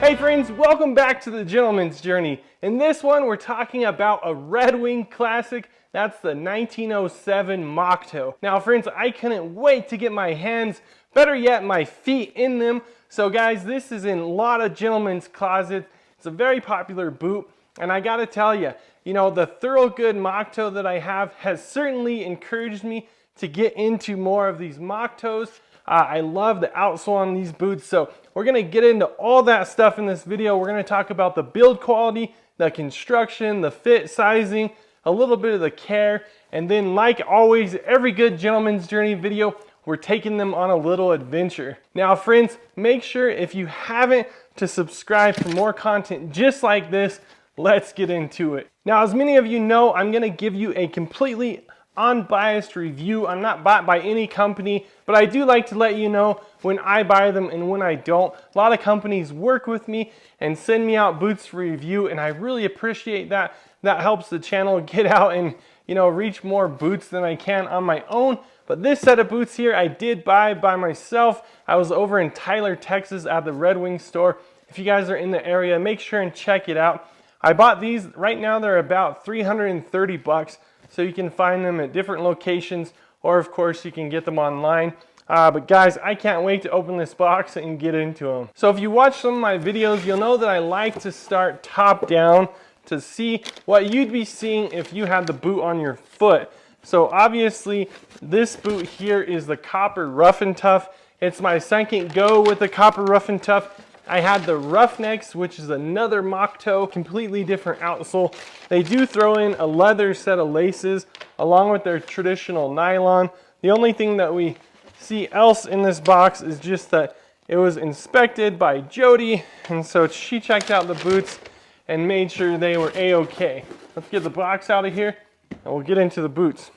Hey friends, welcome back to the Gentleman's Journey. In this one, we're talking about a Red Wing classic. That's the 1907 Moc Toe. Now friends, I couldn't wait to get my hands, better yet my feet in them. So guys, this is in a lot of gentlemen's closets. It's a very popular boot. And I gotta tell you, the Thoroughgood Moc Toe that I have has certainly encouraged me to get into more of these Moc Toes. I love the outsole on these boots, so we're going to get into all that stuff in this video. We're going to talk about the build quality, the construction, the fit, sizing, a little bit of the care, and then like always, every good gentleman's journey video, we're taking them on a little adventure. Now friends, make sure if you haven't to subscribe for more content just like this. Let's get into it. Now, as many of you know, I'm going to give you a completely unbiased review. I'm not bought by any company, but I do like to let you know when I buy them and when I don't. A lot of companies work with me and send me out boots for review, and I really appreciate that. That helps the channel get out and reach more boots than I can on my own. But this set of boots here I did buy by myself. I was over in Tyler, Texas at the Red Wing store. If you guys are in the area, make sure and check it out. I bought these, right now they're about 330 bucks. So you can find them at different locations, or of course you can get them online. But guys, I can't wait to open this box and get into them. So if you watch some of my videos, you'll know that I like to start top down to see what you'd be seeing if you had the boot on your foot. So obviously this boot here is the Copper Rough and Tough. It's my second go with the Copper Rough and Tough. I had the Roughnecks, which is another Moc Toe, completely different outsole. They do throw in a leather set of laces along with their traditional nylon. The only thing that we see else in this box is just that it was inspected by Jody, and so she checked out the boots and made sure they were a-okay. Let's get the box out of here and we'll get into the boots.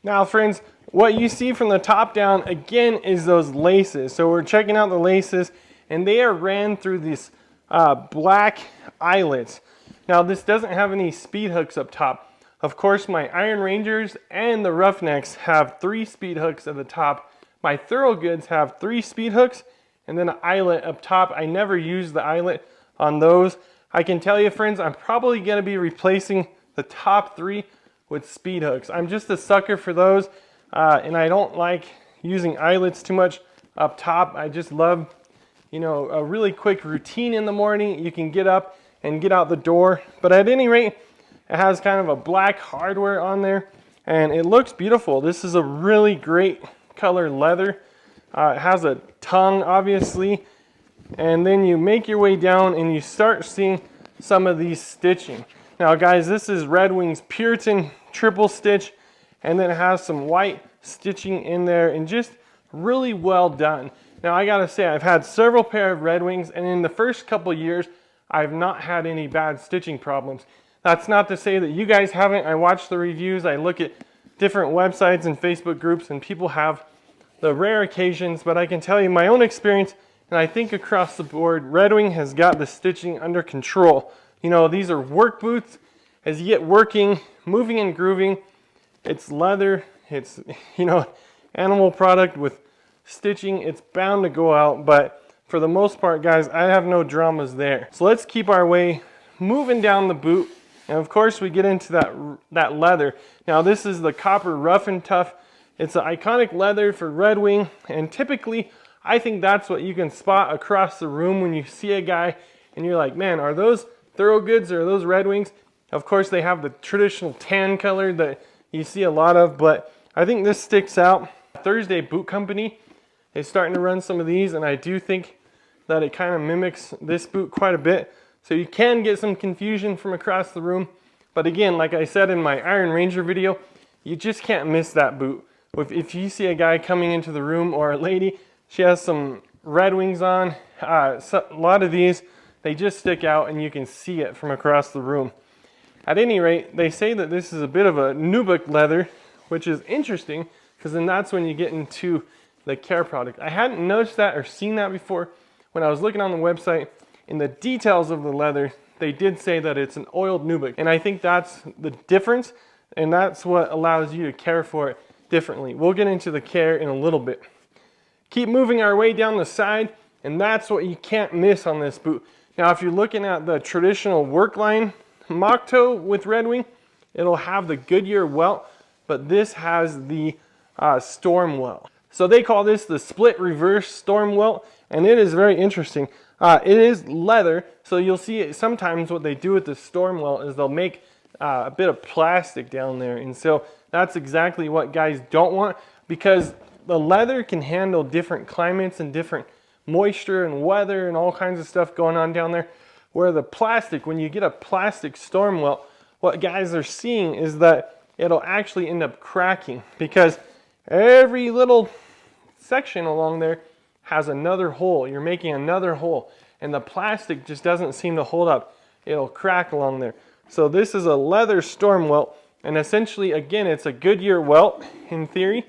Now friends, what you see from the top down again is those laces. So we're checking out the laces, and they are ran through these black eyelets. Now this doesn't have any speed hooks up top. Of course my Iron Rangers and the Roughnecks have 3 speed hooks at the top. My Thoroughgoods have 3 speed hooks and then an eyelet up top. I never use the eyelet on those. I can tell you friends, I'm probably going to be replacing the top 3 with speed hooks. I'm just a sucker for those, and I don't like using eyelets too much up top. I just love a really quick routine in the morning. You can get up and get out the door. But at any rate, it has kind of a black hardware on there, and it looks beautiful. This is a really great color leather. It has a tongue, obviously, and then you make your way down and you start seeing some of these stitching. Now guys, this is Red Wing's Puritan triple stitch, and then it has some white stitching in there, and just really well done. Now I gotta say, I've had several pair of Red Wings, and in the first couple years I've not had any bad stitching problems. That's not to say that you guys haven't. I watch the reviews, I look at different websites and Facebook groups, and people have the rare occasions, but I can tell you my own experience, and I think across the board, Red Wing has got the stitching under control. These are work boots. As you get working, moving and grooving, it's leather, it's animal product with stitching. It's bound to go out, but for the most part guys, I have no dramas there. So let's keep our way moving down the boot, and of course we get into that leather. Now this is the Copper Rough and Tough. It's an iconic leather for Red Wing, and typically I think that's what you can spot across the room when you see a guy and you're like, man, are those Thoroughgoods or are those Red Wings? Of course they have the traditional tan color that you see a lot of, but I think this sticks out. Thursday Boot Company is starting to run some of these, and I do think that it kind of mimics this boot quite a bit. So you can get some confusion from across the room. But again, like I said in my Iron Ranger video, you just can't miss that boot. If you see a guy coming into the room, or a lady, she has some Red Wings on, a lot of these, they just stick out and you can see it from across the room. At any rate, they say that this is a bit of a nubuck leather, which is interesting, because then that's when you get into the care product. I hadn't noticed that or seen that before. When I was looking on the website, in the details of the leather, they did say that it's an oiled nubuck, and I think that's the difference, and that's what allows you to care for it differently. We'll get into the care in a little bit. Keep moving our way down the side. And that's what you can't miss on this boot. Now, if you're looking at the traditional work line Moc Toe with Red Wing, it'll have the Goodyear welt, but this has the storm welt. So they call this the split reverse storm welt, and it is very interesting. It is leather, so you'll see it, sometimes what they do with the storm welt is they'll make a bit of plastic down there, and so that's exactly what guys don't want, because the leather can handle different climates and different moisture and weather and all kinds of stuff going on down there, where the plastic, when you get a plastic storm welt, what guys are seeing is that it'll actually end up cracking, because every little section along there has another hole. You're making another hole, and the plastic just doesn't seem to hold up. It'll crack along there. So this is a leather storm welt, and essentially, again, it's a Goodyear welt in theory,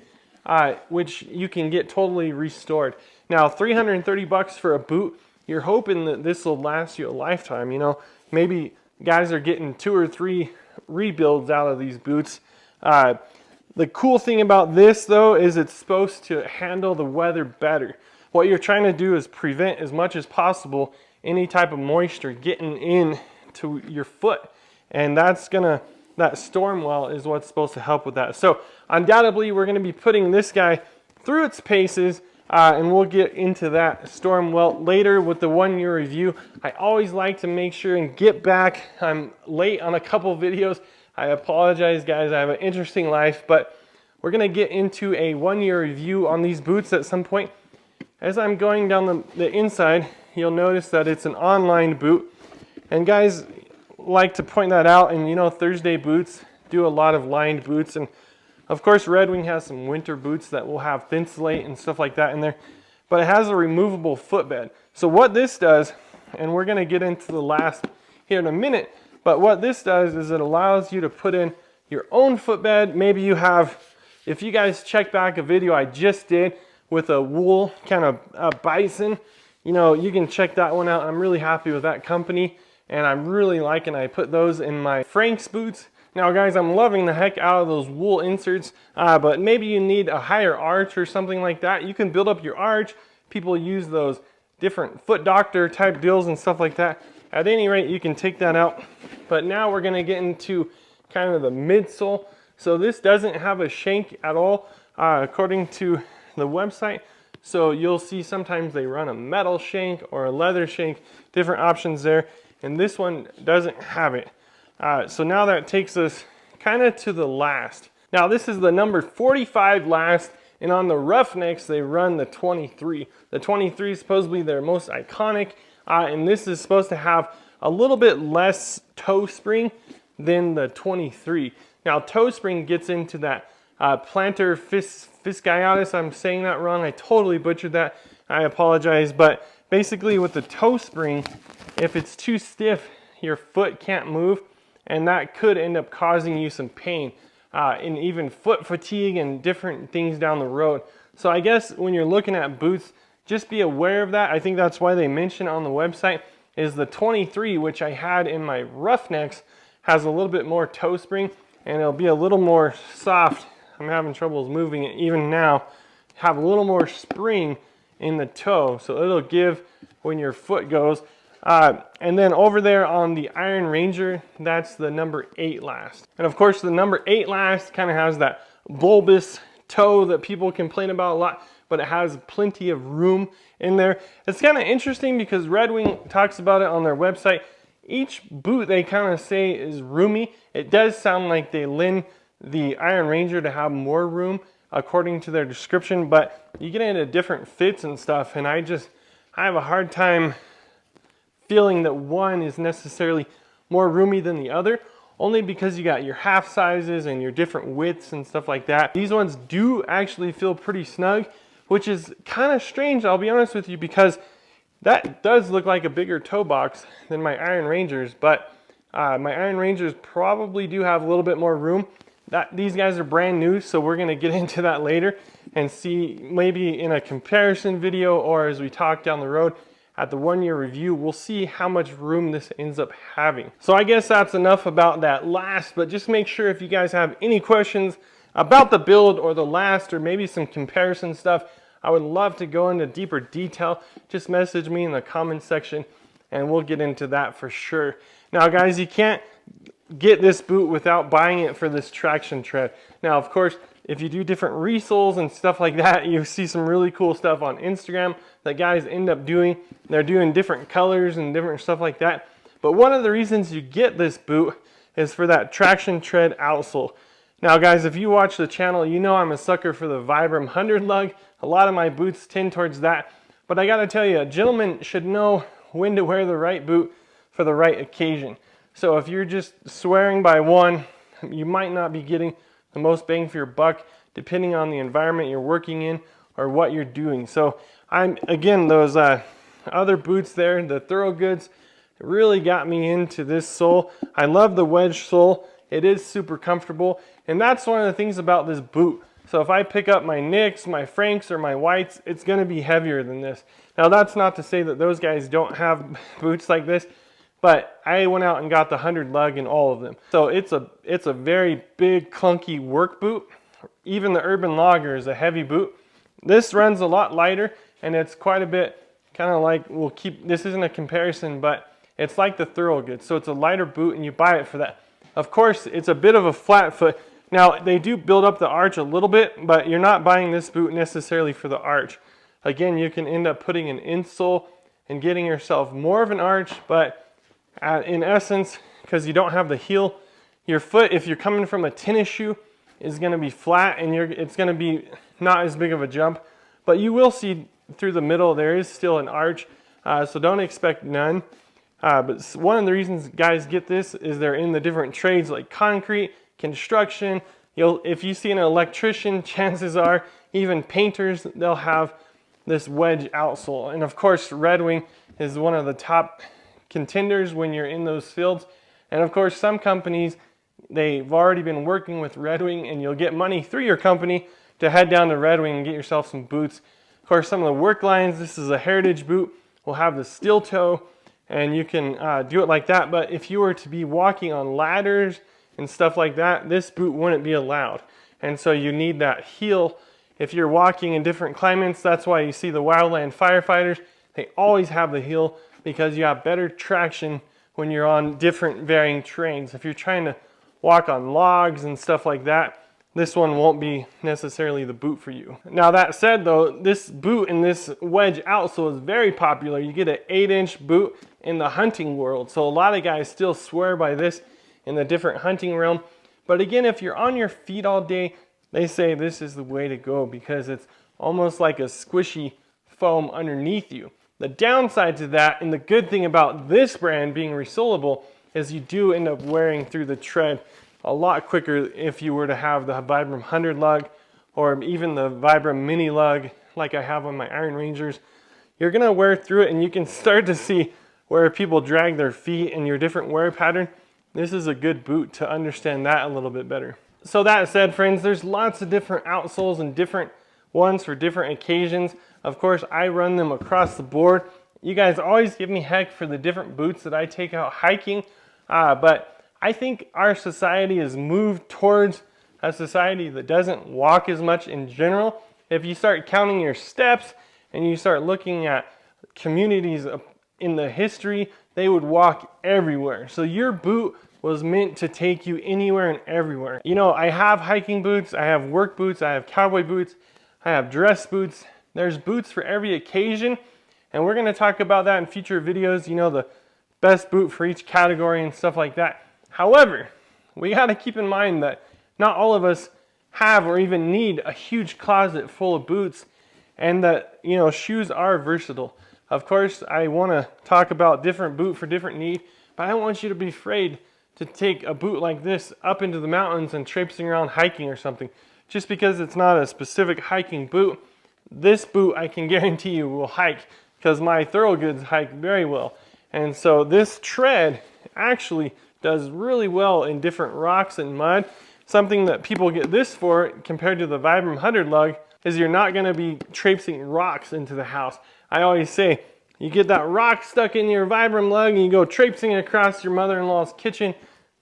which you can get totally restored. Now, 330 bucks for a boot. You're hoping that this will last you a lifetime. You know, maybe guys are getting 2 or 3 rebuilds out of these boots. The cool thing about this, though, is it's supposed to handle the weather better. What you're trying to do is prevent as much as possible any type of moisture getting in to your foot. And that storm welt is what's supposed to help with that. So undoubtedly, we're going to be putting this guy through its paces, and we'll get into that storm welt later with the 1-year review. I always like to make sure and get back. I'm late on a couple videos. I apologize, guys. I have an interesting life, but we're going to get into a 1-year review on these boots at some point. As I'm going down the inside, you'll notice that it's an online boot. And guys like to point that out, and you know, Thursday boots do a lot of lined boots, and of course Red Wing has some winter boots that will have thinsulate and stuff like that in there, but it has a removable footbed. So what this does, and we're going to get into the last here in a minute, but what this does is it allows you to put in your own footbed. Maybe you have, if you guys check back a video I just did with a wool kind of bison, you know, you can check that one out. I'm really happy with that company, and I'm really liking, I put those in my Frank's boots. Now guys, I'm loving the heck out of those wool inserts, but maybe you need a higher arch or something like that. You can build up your arch. People use those different foot doctor type deals and stuff like that. At any rate, you can take that out. But now we're going to get into kind of the midsole. So this doesn't have a shank at all, according to the website. So you'll see sometimes they run a metal shank or a leather shank, different options there. And this one doesn't have it. So now that takes us kind of to the last. Now this is the number 45 last, and on the Roughnecks they run the 23. The 23 is supposedly their most iconic, and this is supposed to have a little bit less toe spring than the 23. Now toe spring gets into that plantar fasciitis. I'm saying that wrong. I totally butchered that. I apologize. But basically with the toe spring, if it's too stiff, your foot can't move, and that could end up causing you some pain and even foot fatigue and different things down the road. So I guess when you're looking at boots, just be aware of that. I think that's why they mention on the website is the 23, which I had in my Roughnecks, has a little bit more toe spring, and it'll be a little more soft. I'm having troubles moving it even now. Have a little more spring in the toe, so it'll give when your foot goes. And then over there on the Iron Ranger, that's the number 8 last. And of course the number 8 last kind of has that bulbous toe that people complain about a lot, but it has plenty of room in there. It's kind of interesting because Red Wing talks about it on their website. Each boot they kind of say is roomy. It does sound like they lend the Iron Ranger to have more room according to their description, but you get into different fits and stuff, and I have a hard time feeling that one is necessarily more roomy than the other, only because you got your half sizes and your different widths and stuff like that. These ones do actually feel pretty snug, which is kind of strange, I'll be honest with you, because that does look like a bigger toe box than my Iron Rangers, but my Iron Rangers probably do have a little bit more room. These guys are brand new, so we're going to get into that later and see maybe in a comparison video, or as we talk down the road at the 1-year review, we'll see how much room this ends up having. So I guess that's enough about that last, but just make sure if you guys have any questions about the build or the last, or maybe some comparison stuff, I would love to go into deeper detail. Just message me in the comment section and we'll get into that for sure. Now guys, you can't get this boot without buying it for this traction tread. Now of course, if you do different resoles and stuff like that, you see some really cool stuff on Instagram that guys end up doing. They're doing different colors and different stuff like that. But one of the reasons you get this boot is for that traction tread outsole. Now guys, if you watch the channel, you know I'm a sucker for the Vibram 100 lug. A lot of my boots tend towards that. But I gotta tell you, a gentleman should know when to wear the right boot for the right occasion. So if you're just swearing by one, you might not be getting the most bang for your buck depending on the environment you're working in or what you're doing. So again, those other boots there, the Thorogoods, really got me into this sole. I love the wedge sole. It is super comfortable, and that's one of the things about this boot. So if I pick up my Nicks, my Franks, or my Whites, it's going to be heavier than this. Now that's not to say that those guys don't have boots like this, but I went out and got the 100 lug in all of them. So it's a very big, clunky work boot. Even the Urban Logger is a heavy boot. This runs a lot lighter, and it's quite a bit kind of like, this isn't a comparison, but it's like the Thorogood. So it's a lighter boot, and you buy it for that. Of course, it's a bit of a flat foot. Now, they do build up the arch a little bit, but you're not buying this boot necessarily for the arch. Again, you can end up putting an insole and getting yourself more of an arch, but in essence, because you don't have the heel, your foot, if you're coming from a tennis shoe, is going to be flat, and it's going to be not as big of a jump. But you will see through the middle there is still an arch, so don't expect none. But one of the reasons guys get this is they're in the different trades like concrete, construction. If you see an electrician, chances are even painters, they'll have this wedge outsole. And of course, Red Wing is one of the top contenders when you're in those fields. And of course, some companies, they've already been working with Red Wing, and you'll get money through your company to head down to Red Wing and get yourself some boots. Of course, some of the work lines, this is a heritage boot, will have the steel toe, and you can do it like that. But if you were to be walking on ladders and stuff like that, this boot wouldn't be allowed. And so you need that heel. If you're walking in different climates, that's why you see the wildland firefighters, they always have the heel, because you have better traction when you're on different varying terrains. If you're trying to walk on logs and stuff like that, this one won't be necessarily the boot for you. Now that said though, this boot and this wedge outsole is very popular. You get an 8-inch boot in the hunting world. So a lot of guys still swear by this in the different hunting realm. But again, if you're on your feet all day, they say this is the way to go because it's almost like a squishy foam underneath you. The downside to that, and the good thing about this brand being resolable, is you do end up wearing through the tread a lot quicker if you were to have the Vibram 100 lug or even the Vibram mini lug like I have on my Iron Rangers. You're gonna wear through it, and you can start to see where people drag their feet and your different wear pattern. This is a good boot to understand that a little bit better. So that said, friends, there's lots of different outsoles and different ones for different occasions. Of course, I run them across the board. You guys always give me heck for the different boots that I take out hiking, but I think our society has moved towards a society that doesn't walk as much in general. If you start counting your steps and you start looking at communities in the history, they would walk everywhere. So your boot was meant to take you anywhere and everywhere. You know, I have hiking boots, I have work boots, I have cowboy boots, I have dress boots. There's boots for every occasion, and we're gonna talk about that in future videos, you know, the best boot for each category and stuff like that. However, we gotta keep in mind that not all of us have or even need a huge closet full of boots, and that, you know, shoes are versatile. Of course, I wanna talk about different boot for different need, but I don't want you to be afraid to take a boot like this up into the mountains and traipsing around hiking or something. Just because it's not a specific hiking boot, this boot I can guarantee you will hike, because my Thorogoods hike very well. And so this tread actually does really well in different rocks and mud. Something that people get this for compared to the Vibram 100 lug is you're not gonna be traipsing rocks into the house. I always say, you get that rock stuck in your Vibram lug and you go traipsing across your mother-in-law's kitchen,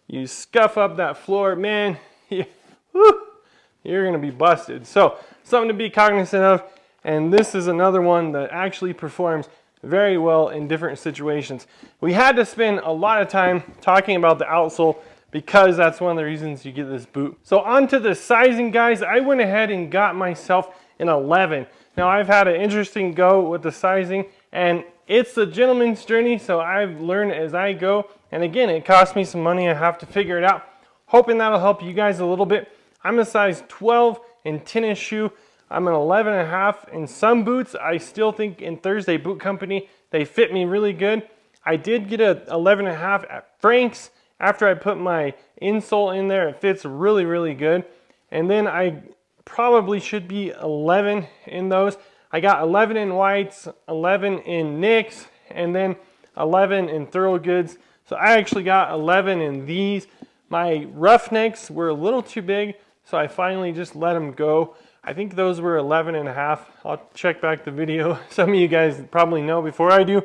you scuff up that floor, man, you're gonna be busted. So something to be cognizant of. and this is another one that actually performs very well in different situations. We had to spend a lot of time talking about the outsole because that's one of the reasons you get this boot. So onto the sizing, guys. I went ahead and got myself an 11. Now I've had an interesting go with the sizing, and it's a gentleman's journey, so I've learned as I go. And again, it cost me some money. I have to figure it out. Hoping that'll help you guys a little bit. I'm a size 12 in tennis shoe. I'm an 11.5 in some boots. I still think in Thursday Boot Company, they fit me really good. I did get a 11.5 at Frank's. After I put my insole in there, it fits really, really good. And then I probably should be 11 in those. I got 11 in whites, 11 in Nicks, and then 11 in Thorogoods. So I actually got 11 in these. My Roughnecks were a little too big, so I finally just let them go. I think those were 11.5. I'll check back the video. Some of you guys probably know before I do.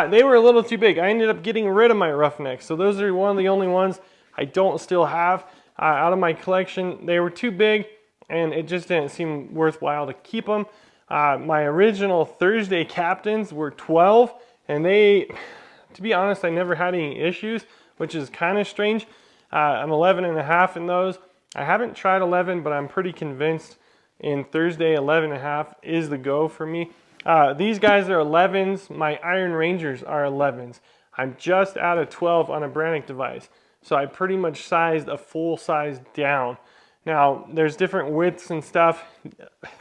They were a little too big. I ended up getting rid of my Roughnecks. So those are one of the only ones I don't still have out of my collection. They were too big, and it just didn't seem worthwhile to keep them. My original Thursday Captains were 12, and they, to be honest, I never had any issues, which is kind of strange. I'm 11.5 in those. I haven't tried 11, but I'm pretty convinced in Thursday 11.5 is the go for me. These guys are 11s. My Iron Rangers are 11s. I'm just out of 12 on a Brannick device. So I pretty much sized a full size down. Now, there's different widths and stuff.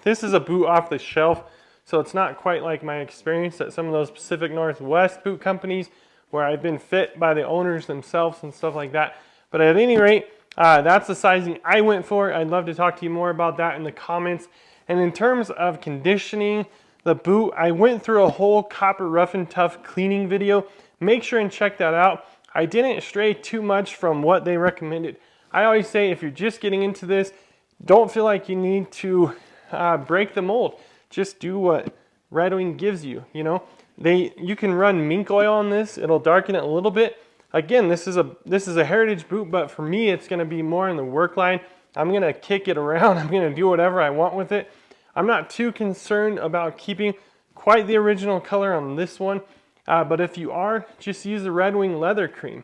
This is a boot off the shelf, so it's not quite like my experience at some of those Pacific Northwest boot companies where I've been fit by the owners themselves and stuff like that. But at any rate, that's the sizing I went for. I'd love to talk to you more about that in the comments. And in terms of conditioning the boot, I went through a whole Copper Rough and Tough cleaning video. Make sure and check that out. I didn't stray too much from what they recommended. I always say if you're just getting into this, don't feel like you need to break the mold. Just do what Red Wing gives you, you know. You can run mink oil on this. It'll darken it a little bit. Again, this is a heritage boot, but for me, it's going to be more in the work line. I'm going to kick it around. I'm going to do whatever I want with it. I'm not too concerned about keeping quite the original color on this one, but if you are, just use the Red Wing Leather Cream.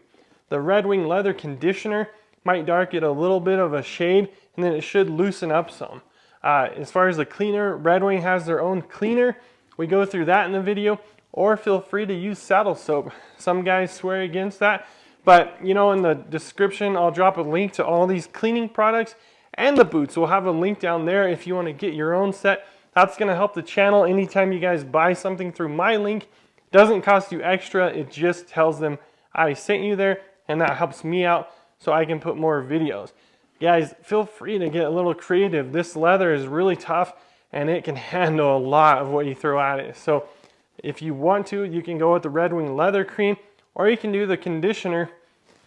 The Red Wing Leather Conditioner might darken a little bit of a shade, and then it should loosen up some. As far as the cleaner, Red Wing has their own cleaner. We go through that in the video. Or feel free to use saddle soap. Some guys swear against that. But, you know, in the description, I'll drop a link to all these cleaning products and the boots. We'll have a link down there if you want to get your own set. That's going to help the channel. Anytime you guys buy something through my link, doesn't cost you extra. It just tells them I sent you there, and that helps me out so I can put more videos. Guys, feel free to get a little creative. This leather is really tough, and it can handle a lot of what you throw at it. So if you want to, you can go with the Red Wing Leather Cream, or you can do the conditioner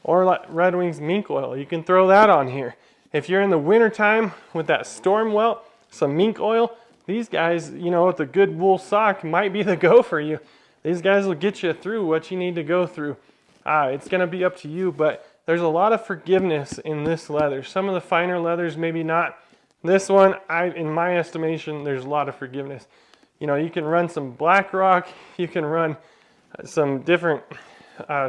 or Red Wing's mink oil. You can throw that on here. If you're in the winter time with that storm welt, some mink oil, these guys, you know, with a good wool sock might be the go for you. These guys will get you through what you need to go through. It's going to be up to you, but there's a lot of forgiveness in this leather. Some of the finer leathers, maybe not. This one, in my estimation, there's a lot of forgiveness. You know, you can run some Black Rock, you can run some different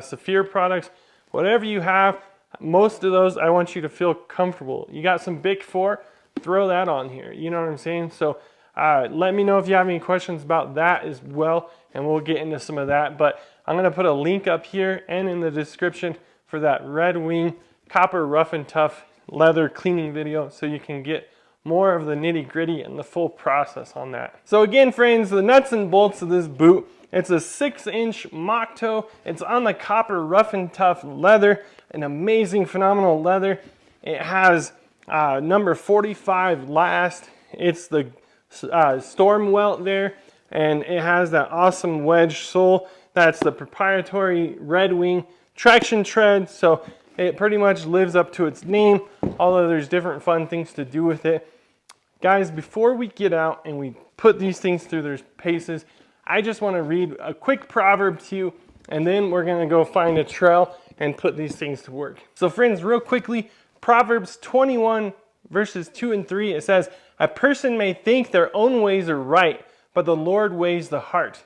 Saphir products, whatever you have. Most of those, I want you to feel comfortable. You got some Bic 4, throw that on here. You know what I'm saying? So let me know if you have any questions about that as well, and we'll get into some of that. But I'm going to put a link up here and in the description for that Red Wing Copper Rough and Tough leather cleaning video so you can get more of the nitty gritty and the full process on that. So again, friends, the nuts and bolts of this boot, it's a 6-inch Moc Toe. It's on the Copper Rough and Tough leather, an amazing, phenomenal leather. It has number 45 last. It's the storm welt there, and it has that awesome wedge sole. That's the proprietary Red Wing traction tread. So it pretty much lives up to its name, although there's different fun things to do with it. Guys, before we get out and we put these things through their paces, I just want to read a quick proverb to you, and then we're going to go find a trail and put these things to work. So friends, real quickly, Proverbs 21, verses 2 and 3, it says, "A person may think their own ways are right, but the Lord weighs the heart.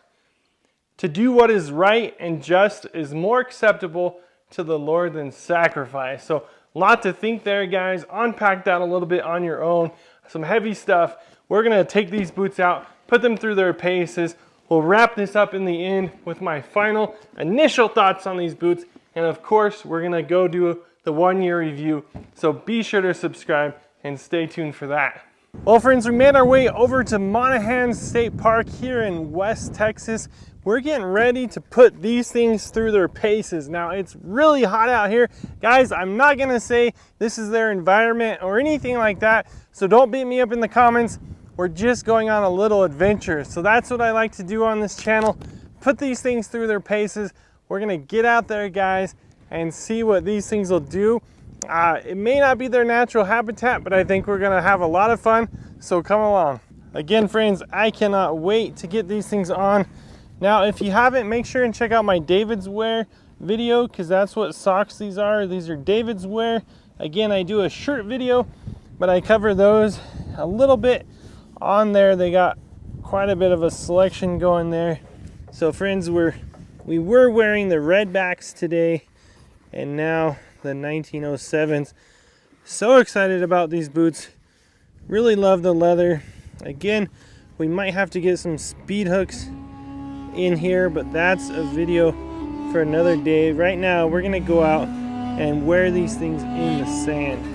To do what is right and just is more acceptable to the Lord than sacrifice." So a lot to think there, guys. Unpack that a little bit on your own. Some heavy stuff. We're going to take these boots out, put them through their paces. We'll wrap this up in the end with my final initial thoughts on these boots. And of course, we're going to go do the 1-year review. So be sure to subscribe and stay tuned for that. Well, friends, we made our way over to Monaghan State Park here in West Texas. We're getting ready to put these things through their paces. Now, it's really hot out here. Guys, I'm not gonna say this is their environment or anything like that, so don't beat me up in the comments. We're just going on a little adventure. So that's what I like to do on this channel. Put these things through their paces. We're gonna get out there, guys, and see what these things will do. It may not be their natural habitat, but I think we're gonna have a lot of fun, so come along. Again, friends, I cannot wait to get these things on. Now, if you haven't, make sure and check out my David's Wear video, because that's what socks these are. These are David's Wear. Again, I do a shirt video, but I cover those a little bit on there. They got quite a bit of a selection going there. So friends, we were wearing the Redbacks today, and now the 1907s. So excited about these boots. Really love the leather. Again, we might have to get some speed hooks in here, but that's a video for another day. Right now, we're gonna go out and wear these things in the sand.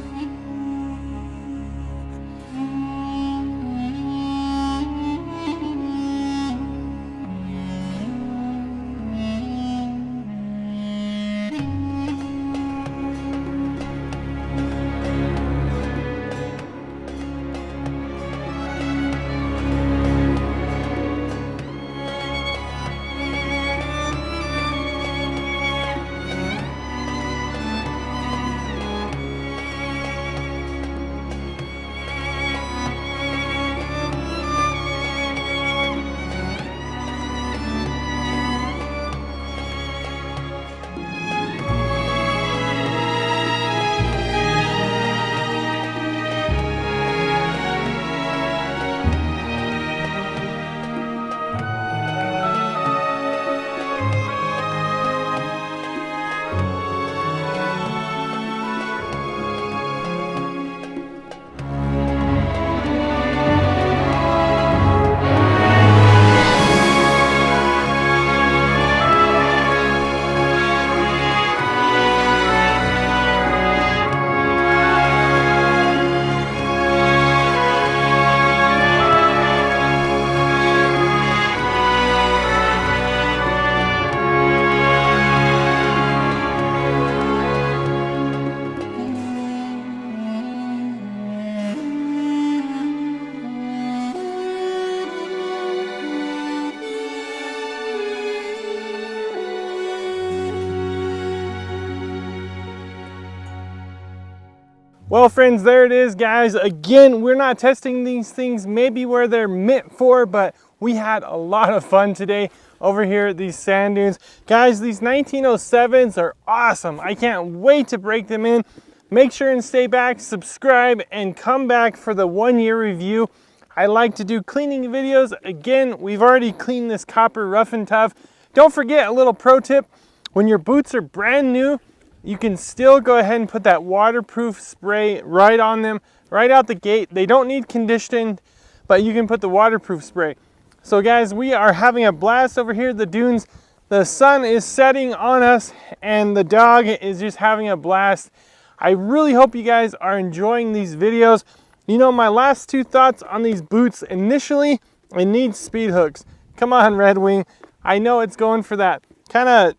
Well, friends, there it is, guys. Again, we're not testing these things maybe where they're meant for, but we had a lot of fun today over here at these sand dunes. Guys, these 1907s are awesome. I can't wait to break them in. Make sure and stay back, subscribe, and come back for the 1-year review. I like to do cleaning videos. Again, we've already cleaned this copper rough and tough. Don't forget a little pro tip. When your boots are brand new, you can still go ahead and put that waterproof spray right on them, right out the gate. They don't need conditioning, but you can put the waterproof spray. So guys, we are having a blast over here at the dunes. The sun is setting on us and the dog is just having a blast. I really hope you guys are enjoying these videos. You know, my last 2 thoughts on these boots, initially, it needs speed hooks. Come on, Red Wing. I know it's going for that kind of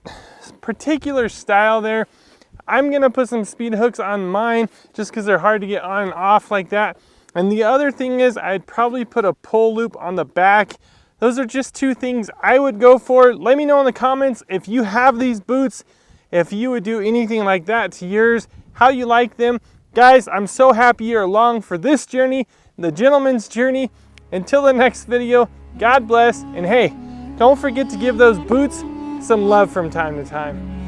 particular style there. I'm gonna put some speed hooks on mine just because they're hard to get on and off like that. And the other thing is I'd probably put a pull loop on the back. Those are just 2 things I would go for. Let me know in the comments if you have these boots, if you would do anything like that to yours, how you like them. Guys, I'm so happy you're along for this journey, the gentleman's journey. Until the next video, God bless, and hey, don't forget to give those boots some love from time to time.